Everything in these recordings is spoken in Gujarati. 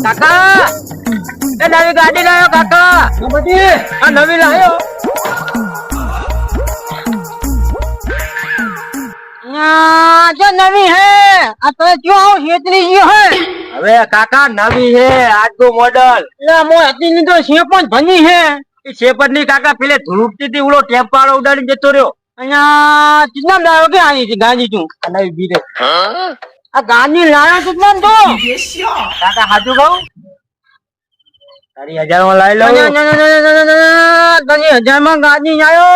કાકા એ નવી ગાડી લાયો કાકા આ નવી લાયો जो नवी है तो क्यों आओ छेतरी जी है હવે કાકા નવી હે આજનું મોડલ ले मो हती ની तो सेपन भनी है એ શેપર ની કાકા પેલે ધૂળતી હતી ઉલો ટેપ પાડો ઉડાડી જતો રહ્યો અહીંયા कितना लायो के आई थी गाड़ी तू આ નવી બીરે आ गाड़ी लायो कितना तो કાકા હાચું કહું તારી 1000 માં લાવી લઉં तनी 1000 में गाड़ी आयो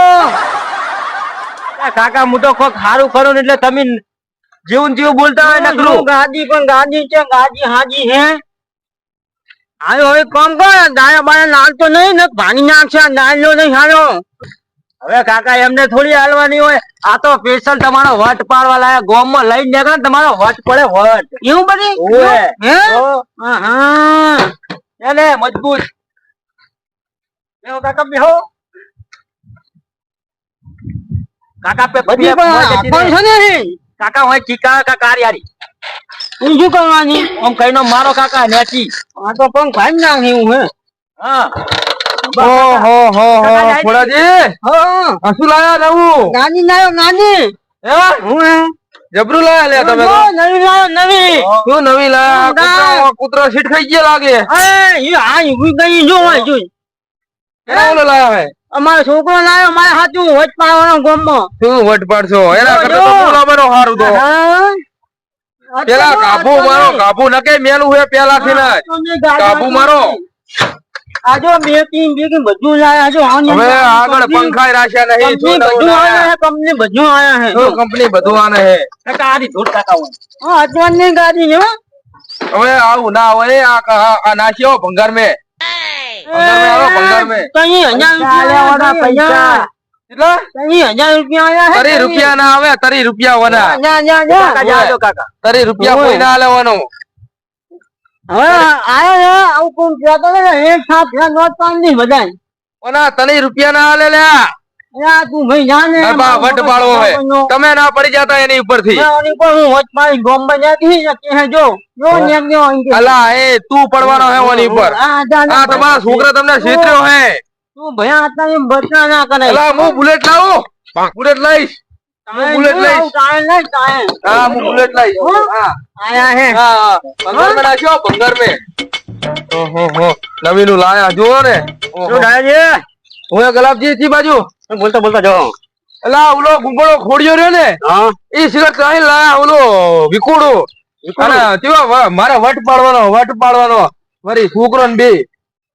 કાકા હું તો કોક સારું કરું ને એટલે તમે જીવન જીવ બોલતા હોય નકરું गाड़ी पण गाड़ी છે गाड़ी हाजी है आयो હવે કામ કર દાયા બાયા નાલ તો નહીં ને પાણી નાખશે નાલ લો નહીં હાલો હવે કાકા એમને થોડી હાલવાની હોય આ તો સ્પેશિયલ તમારો વટ પાડવા લાયા ગોમ માં લઈને નીકળે ને તમારો વટ પડે વટ એવું બધી ઓએ હે તો હા એને મજબૂત બેહો કાકા બેહો કાકા પે બધી પણ કોણ છે ને કાકા હોય ચીકા કાકા યારી તું શું કરવાની આમ કઈનો મારો કાકા નેચી આ તો પણ ભાઈ નાખ્યું હે હા ઓહો હો હો ખોડાજી હા હસુ લાયા નવું ગાડી લાયો ગાડી હે હું હે જબરું લાયા લે તમે તો નવી લાયો નવી શું નવી લાયા કૂતરો સીટ ખાઈ ગયા લાગે એ આ ઉભી ગઈ જો હોય જો એના ઓલો લાયા હે અમારો છોકરો લાયો મારે હાચું વચ પાવાનો ગોમમાં શું વટ પાડશો એના કરતા તો બોલાવાનો હારું તો પેલા કાબુ મારો કાબુ નકે મેલું હે પેલા થી ને કાબુ મારો આજો બે તીન બેગી બધું લાયા જો હવે આગળ પંખાઈ રાખ્યા નહીં શું બધું આયા હે કંપની બધું આયા હે કંપની બધું આને હે કાકા આરી ધોડ કાકા હોય હા અજવાનની ગાડી છે હવે આવું ના હોય આ નાખ્યો ભંગાર મે ભંગાર મે આવો ભંગાર મે કઈ 1000 વાળા પૈસા કેટલા કઈ 1000 રૂપિયા આયા હે 30 રૂપિયા ના આવે 30 રૂપિયા વના જા જા જા કાકા જાજો કાકા 30 રૂપિયા કોઈ ના લેવાનો હવે આયો હે આવું કોણ કહેતો ને એક સાથ હે નોટ પાડની બધાય ઓના 30 રૂપિયા ના આલે લ્યા યા તું ભાઈ જાને બા વટ પાડવો હે તમે ના પડી જતા એની ઉપરથી ઓની પર હું વચ પાડી ગોમ બજાતી કે હે જો ને જો અલા એ તું પડવાનો હે ઓની ઉપર આ જા આ તમારા છોકરા તમને છેતર્યો હે તું ભયા હતા એમ બચા ના કરે અલા હું બુલેટ લાવું બુલેટ લઈશ હું બુલેટ લઈશ હા હું બુલેટ લઈશ હા આયા હે હા ભંગાર મે નાખ્યો ભંગાર મે ઓહો હો નવીનું લાયા જુઓ ને શું ડાયજી હું ગલાબજી થી બાજુ બોલતા બોલતા જો અલા ઓલો ગુંબળો ખોડિયો રહ્યો ને હા એ સિલેક્ટ અહીં લાયા ઓલો વિકુડો અને તેવા મારે વટ પાડવાનો વરી છોકરો ને બે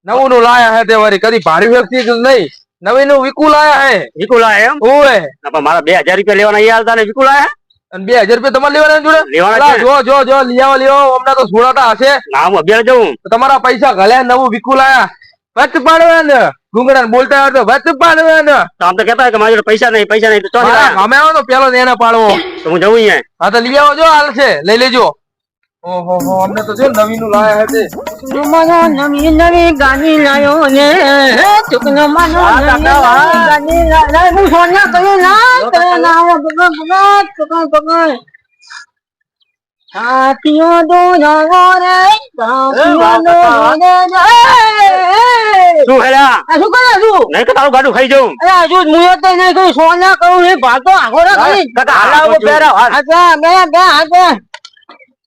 નવું નું લાયા હે તે વરી કદી ભારી વ્યક્તિ નહીં નવી નું વિકુ લાયા હે વિકુલા એમ ઓએ પણ મારા 2000 રૂપિયા લેવાના યાર તાને વિકુલા હે અને 2000 રૂપિયા તમારે લેવાના જોડે લેવાના છે. જો લિયાવો હમણાં તો છોડાતા હશે ના હું અભ્યાસ જઉં તો તમારા પૈસા ઘલ્યા નવું વિકુ લાયા વચ પાડવા ને ડુંગળા બોલતા હોય તો વચ પાડવા ને તો આમ તો કહેતા હોય કે મારી જોડે પૈસા નહીં તો ચોથી લાયા. અમે આવો તો પેલો એને પાડવો તો હું જઉં અહીંયા હા તો લઈ આવો જો હાલ છે લઈ લેજો ઓહો હો અમને તો જો નવી નું લાયા હે તે માનો નવી નવી ગાડી લાયો ને ચુકનો માનો નવી ગાડી લાયો હું સોના કયો ના પકડ સાથીઓ દો જાવો રે સાથીઓ દો શું હેલા શું કરે છું નહીં તો તારું ગાડું ખાઈ જાઉં અરે હજુ મુએ તો નહીં કહ્યું સોના કરું એ ભાતો આખો કરી કાકા હાલાવો પહેરાવ હાલ અચ્છા બે હાથે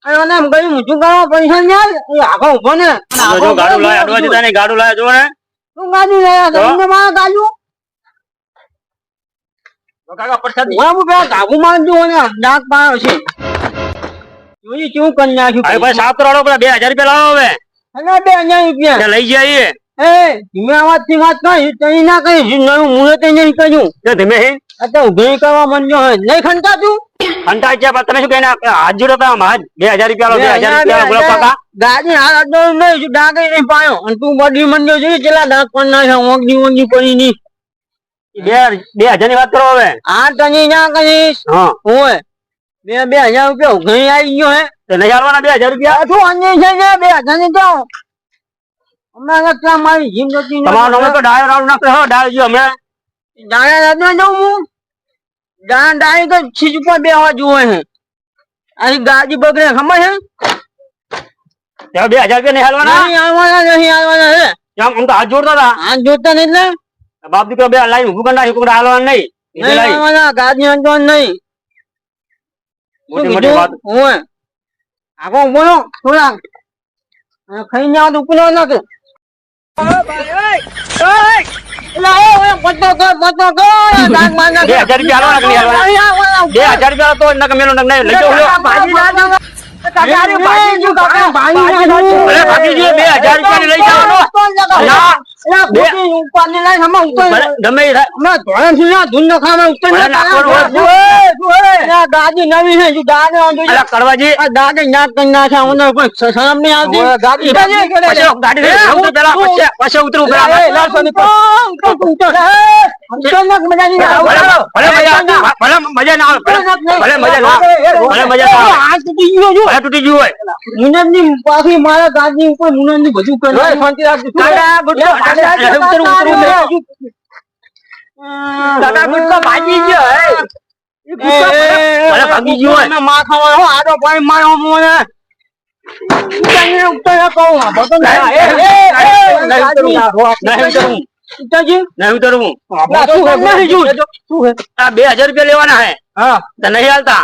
અને એમ ગઈ મૂઠું કરવા પૈસા ને આખો ઉભો ને જો ગાડું લાયા અડવા દીધા નહીં ગાડું લાયા જો ને તું ગાડી લાયા તમને મારા ગાડું કાકા પ્રસાદી હું પેલા કાબુ માંગજો ને ડાક પાડો છે જોઈ કેવું કરી નાખ્યું અરે ભાઈ સાફ કરાવો પેલા 2000 રૂપિયા લાવો હવે અને 2000 રૂપિયા ત્યાં લઈ જઈએ એ ધીમે અવાજથી વાત કરી તઈ ના કરી નવું મુહે તઈ નહીં કર્યું તો ધીમે હે આ તો ઉઘરી કરવા માંડ્યો હે નહીં ખંતા તું અંતા છે તમે શું કહીને હાથ જોડો તો હાથ 2000 રૂપિયા લો 2000 રૂપિયા બોલો કાકા ગાડી હાથ અડો નહીં ડાક નહીં પાયો અને તું બધી મંડ્યો જોઈ કેટલા ડાક પણ નાખ્યા ઓગી પડી ની 2000 ની વાત કરો હવે આ તને ના કહીશ હા હોય 2000 રૂપિયા ઉઘરી આવી ગયો હે તો નહીં હાલવાના 2000 રૂપિયા શું અન્ય છે ને 2000 ની જાઓ હમણાં ત્યાં મારી જીમ જતી તમારો નંબર તો ડાયર રાઉન્ડ નાખે હો ડાયર જો અમે ડાયા રાતના જાઉં હું ડાય તો છીજ ઉપર બેહવા જોવે હે અહીં ગાડી બગડે ખબર છે ત્યાં 2000 રૂપિયા નહીં હાલવાના નહીં આવવાના નહીં આવવાના હે આમ તો હાથ જોડતા હતા આ જોતા નહીં એટલે બાપ દીકરો બે લાઈન ઊભું કરી નાખ્યું કોઈ હાલવાના નહીં નહીં આવવાના ગાડી અંતો નહીં મોટી મોટી વાત ઓય આગો બોલો થોડા ખાઈને આવ તો ઉપર ના કે પતો કર દાગ માંગા 2000 રૂપિયા હાલવાના કે નહીં હાલવાના 2000 રૂપિયા તો નક મેલો નક નહીં લઈ જાઓ ભાજી ના દો કાકા ભાજી જો કાકા ભાજી અરે ભાગી જો 2000 રૂપિયા ની લઈ જવાનો ગમે ગાડી નવી છે કરવાજી ગાડી નાક કરી નાખે શરમ નહીં આવતી ગાડી પછી ઉતરું મજા ના આવે તૂટી ગયું હોય મુનંદ ની પાછી મારા ગાડી ઉપર મુનંદ ની બધું કરે ભાગી ગયો ભાગી ગયો માથા આડો પાણી માર્યો મને નહીં ઉતરવું 2000 રૂપિયા લેવાના હે તો નહીં હાલતા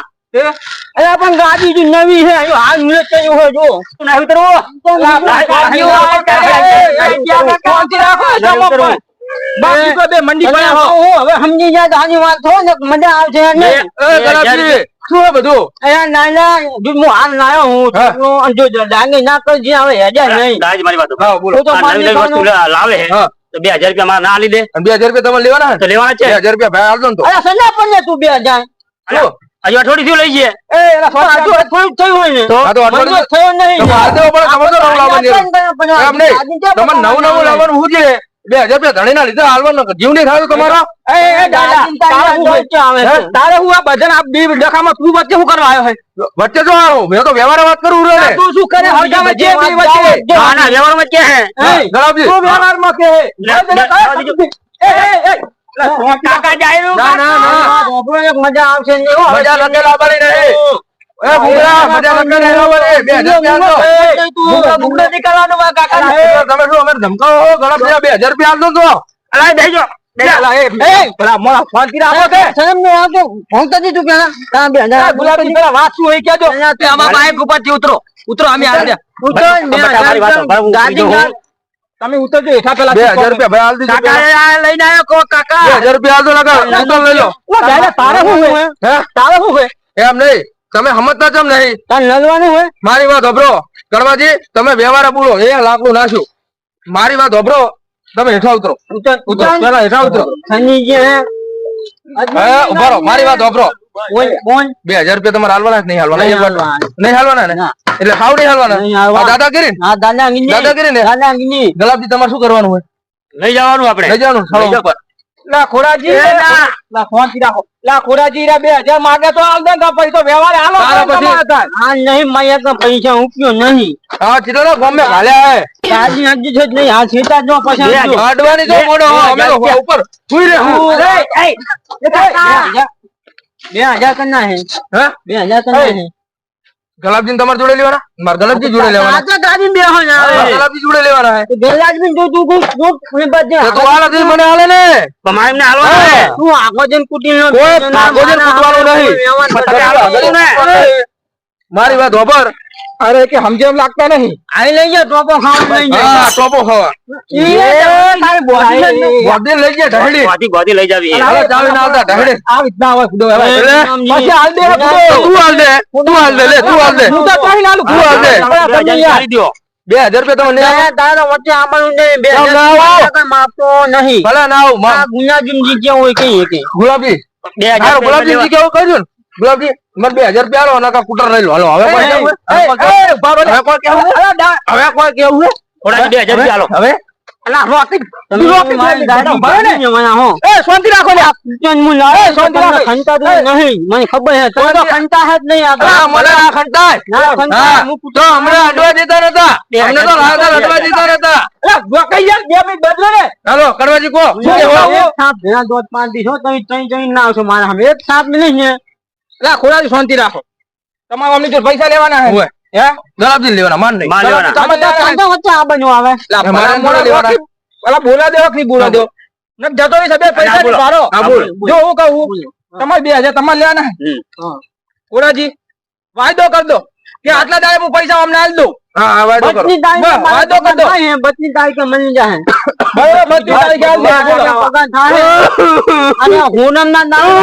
અરે પણ ગાડી જો નવી છે હાલ મિનિટ કઈ હોય જો નહીં ઉતરવું મંડી હવે સમજી જાય આની વાત થો ને મજા આવશે શું બધું નાના હું હાલ નાયો હું જો ડાંગી ના કરજી હવે હેડે નહીં મારી વાત બોલો તો મારી વસ્તુ લાવે હે તો 2000 રૂપિયા મારા ના લીધે 2000 રૂપિયા તમારે લેવાના તો લેવાના છે 2000 રૂપિયા ભાઈ આવજો ને તો અરે સજા પણ તું 2000 હજુ અઠવાડિયું થયું લઈ જઈએ થોડું થયું હોય ને આ તો અઠવાડિયું થયો નહીં તો હાલ દેવો પડે તમારે તો નવું લાવવાનું એમ નહીં તમારે નવું લાવવાનું હું છે 2000 રૂપિયા ધણી ના લીધે હાલવાનું જીવ નહીં થાય તમારો તારે હું આ બધા ડખામાં તું વચ્ચે શું કરવા આવ્યો વચ્ચે જો આવો મેં તો વ્યવહાર વાત કરું રે તું શું કરે હરગામાં જે વચ્ચે ના ના વ્યવહારમાં કે હે ગળાબજી તું વ્યવહારમાં કે કાકા જાય ના ના ના મજા આવશે ને મજા લગે લાવવાની નહીં એ ભૂંગળા મજા લગે નહીં લાવવાની 2000 મુંગળો નીકળવાનો કાકા તમે શું અમે ધમકાવો હો ગળાબજી 2000 રૂપિયા આપજો તો અલા બેજો પેલા મોળા ફોન થી રાખો કે શરમ નો આવતો ફોન કરી તું પેલા તા 2000 ગુલાબજી પેલા વાત શું હોય કેજો આમાં બાઈક ઉપરથી ઉતરો અમે આવી ગાડી તમે ઉતરજો હેઠા પેલા 2000 રૂપિયા ભાઈ હાલ દીજો કાકા લઈને આવ્યો કો કાકા 2000 રૂપિયા હાલ દો લગા ઉતર લઈ લો તારે શું હોય હે તારે શું હોય એમ નહીં તમે સમજતા કેમ નહીં તાર નલવાનું હોય મારી વાત હોભરો ગણવાજી તમે વ્યવહાર બોલો 1 લાખનું નાખ્યું મારી વાત હોભરો તમે હેઠા ઉતરો ઉતરો પેલા હેઠા ઉતરો શનિજી હે ઉભરો મારી વાત હોભરો બોલ 2000 રૂપિયા તમારે હાલવાના નહીં હાલવાના નહીં હાલવાના ને એટલે હાવ નહીં હાલવાના દાદાગીરી હા દાદાગીરી ને દાદાગીરી ગલાબજી તમારે શું કરવાનું હોય લઈ જવાનું આપણે લઈ જવાનું લા ખોરાજી લા ફોન થી રાખો લા ખોરાજી 2000 માંગે તો આલ દે પછી તો વ્યવહાર હાલો આ નહીં માયા તો પૈસા ઉપ્યો નહીં હા ચીલો ગમે હાલ્યા હે ગાડી હજી છે નહીં આ સીતા જો પછી અડવાની તો મોડો અમે તો ઉપર સુઈ રે હું 2000 કરના હે હે 2000 કરના હે ગલાબજી તમારે જોડે લેવાના માર ગલાબજી જોડે લેવાના આ તો ગાડી બે હો ના ગલાબજી જોડે લેવાના હે ગલાબજી જો તું કોઈ બધે તો હાલ દી મને હાલે ને તમારે એમને હાલવાનું તું આગો જન કુટી નો કોઈ આગો જન કૂટવાનું નહીં મારી વાત હોબર અરે કે સમજે એમ લાગતા નહીં આઈ લઈ જા ટોપો ખાવા લઈ જા હા ટોપો ખાવા તારી બોડી લઈ જા ઢહડી ગોદી લઈ જાવી હાલો ચાવી ના આવતા ઢહડી આ રીતના આવે કુડો હવે પછી હાલ દે તું હાલ દે લે તું હાલ દે હું તો કહી નાલું તું હાલ દે કરી દો 2000 રૂપિયા તમે નહીં તારા વચ્ચે આવાનું નહીં 2000 માપતો નહીં ભલે ના આવ આ ગુનાજીમજી કેવું હોય કઈ કે ગુલાબી 2000 ગુલાબજી કેવું કહ્યું ગુલાબજી મને 2000 રૂપિયા આલો નકા કુટર લઈ લો હાલો હવે કોઈ કેવું હવે કોઈ કેવું હવે કોઈ કેવું થોડા 2000 રૂપિયા આલો હવે અલા રોકી મારી ગાડી ભરે ને મને હો એ શાંતિ રાખો ને જન મુ લા એ શાંતિ રાખો ખંતા તો નહીં મને ખબર છે તો ખંતા હે જ નહીં આ મને આ ખંતાય ના ખંતા હું તો હમણાં અડવા દેતા નતા અમને તો લાગા અડવા દેતા નતા અલા ગોકઈ યાર બે મિનિટ બદલો ને હાલો કડવાજી કો શું કેવો સાપ ભેણા દોત પાંચ દી છો તમે ત્રણ ના આવશો મારા હમે એક સાપ નહીં ને અલા ખોરાજી શાંતિ રાખો તમારે અમને જો પૈસા લેવાના હે હે ગલાબજી લેવાના માન નહીં માન લેવાના. તમે કાકા વચ્ચે આ બન્યું આવે લા, મારે મોડા લેવાના. પેલા બોલા દેવો કે નહીં બોલા દેવો ને જતો નહીં સબે પૈસા હા, બોલો. ની મારો હા, બોલો. જો હું કહું તમારે 2000 તમારે લેવાના હા. કોડાજી વાયદો કર દો કે આટલા દાડે હું પૈસા અમને આલ દઉં હા હા વાયદો કરો બત્રીસ તારીખે બસ, મારા વાયદો કરી દો. પગાર થાય, 32 તારીખે મળી જાય બરોબર 32 તારીખે આલ દે બોલો. પગાર થાય અને હુનમના દાડે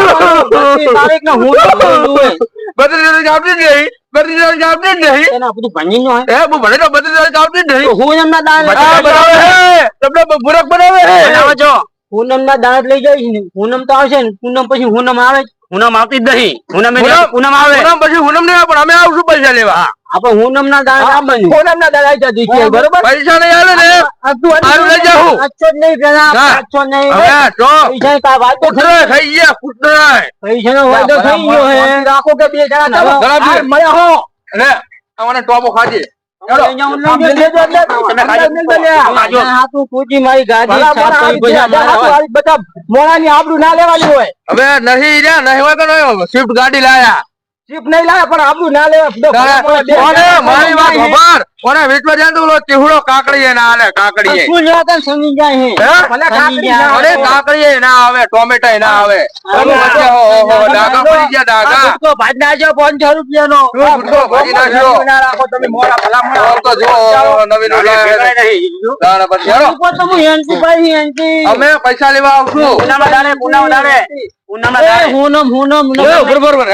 32 તારીખે હુનમ કરવું હોય. બધી આપતી જ નહીં બધી આપતી જ નહીં એના બધું ભણીનું હોય. હે હું ભણે તો બધી આપતી જ નહીં હુનમના દાડે હા, બનાવે હે તમને બુરક બનાવે હે બનાવો છો હુનમના દાડે લઈ જઈશ ને હુનમ તો આવશે ને પૂનમ પછી હુનમ આવે જ. પૂનમ આવતી જ નહીં. પૂનમ પૂનમ- પૂનમ આવે. પૂનમ પછી હુનમ નહીં આવે, પણ અમે આવશું પૈસા લેવા આપણે હુનમના દાડે આવવાનું. પૂનમના દાડે આઈ જતી છે બરોબર પૈસા નહીં આવે ને આ તું હારું લઈ જાઉં. 500 જ નહીં પેલા ના. 500 નહીં હવે તો પૈસા કા વાતો કૂતરા થઈ ગયા કૂતરા પૈસાનો વાયદો થઈ ગયો હે. રાખો કે બે જણા ચાલો ગલાબજી. આ મળ્યા હો અને અમારે ટોપો ખાજે લઈ જાઉં, લઈ આમ લઈ જાઉં. લેજો એટલે તમે ખાજો. અંદર લઈ લે. ખાજો. આ તું પૂછી મારી ગાડી ભલા સાફ મોણા કરી પછી આવી અમારે ગયા. બધા મોણાની આબરૂ ના લેવાની હોય હવે નહીં રહ્યા નહીં હોય કે નહીં હોય, સ્વિફ્ટ ગાડી લાયા ચીપ નહીં લાવે પણ આબરૂ ના લેવા દો. કોને મારી વાત ખબર કોને વેચવા જાય તો પેલો ચીહડો કાકડીએ ના આલે કાકડીએ શું લેવા તને સમજી જાય હે. હે? ભલે કાકડી ના અરે કાકડીએ ના આવે ટોમેટો ના આવે તમે વચ્ચે ઓહો ડાઘા પડી ગયા ડાઘા ગુટકો ભાજી નાખ્યો 500 રૂપિયાનો ગુટકો ભાજી નાખ્યો. ના રાખો તમે મોડા ભલા મોડા. તો જો નવીન ભેગાય નહીં. દાણા પછી હેરો. ઉપર તો હું હેન્ડથી પાછી હેન્ડથી. અમે પૈસા લેવા આવશું પૂનમના દાડે પૂનમના દાડે પૂનમના એ દાડે હુનમ બરોબર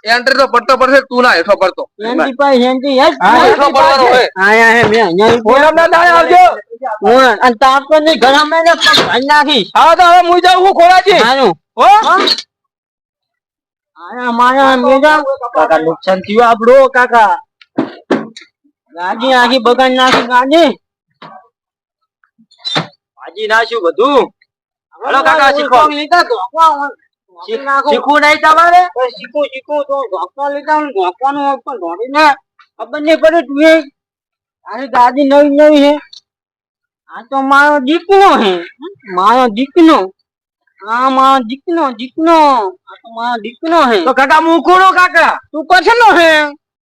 એન્ટ્રી તો પડતો પડશે તું ના હેઠો પડતો હેન્ડથી પાછી હેન્ડથી હેડ. હા, હેઠો પડવાનો હોય આયા હે મેં અહીંયા પૂનમના દાડે આવજો. હું અને તાપ તો નહીં ઘણા મહિને પગ ભાંગી નાખીશ. હા તો હવે હું જાઉં હું ખોરાજી સારું. હો આયા મારા મેજા કાકા નુકસાન થયું આપણું કાકા ગાડી આખી બગાડી નાખી ગાડી. ભાજી નાખ્યું બધું. હાલો કાકા, શીખો. લીધા ધોકા શીખવું નહીં તમારે શીખું તો ધોકા લીધા ને ધોકાનું ઉપર ધોડીને ખબર નહીં પડે તું એ તારી ગાડી નવી નવી હે. આ તો મારો દીકરો હે મારો દીકરો. આ મારો દીકરો આ તો મારો દીકરો હે. તો કાકા મૂકું કાકા તું કશનો હે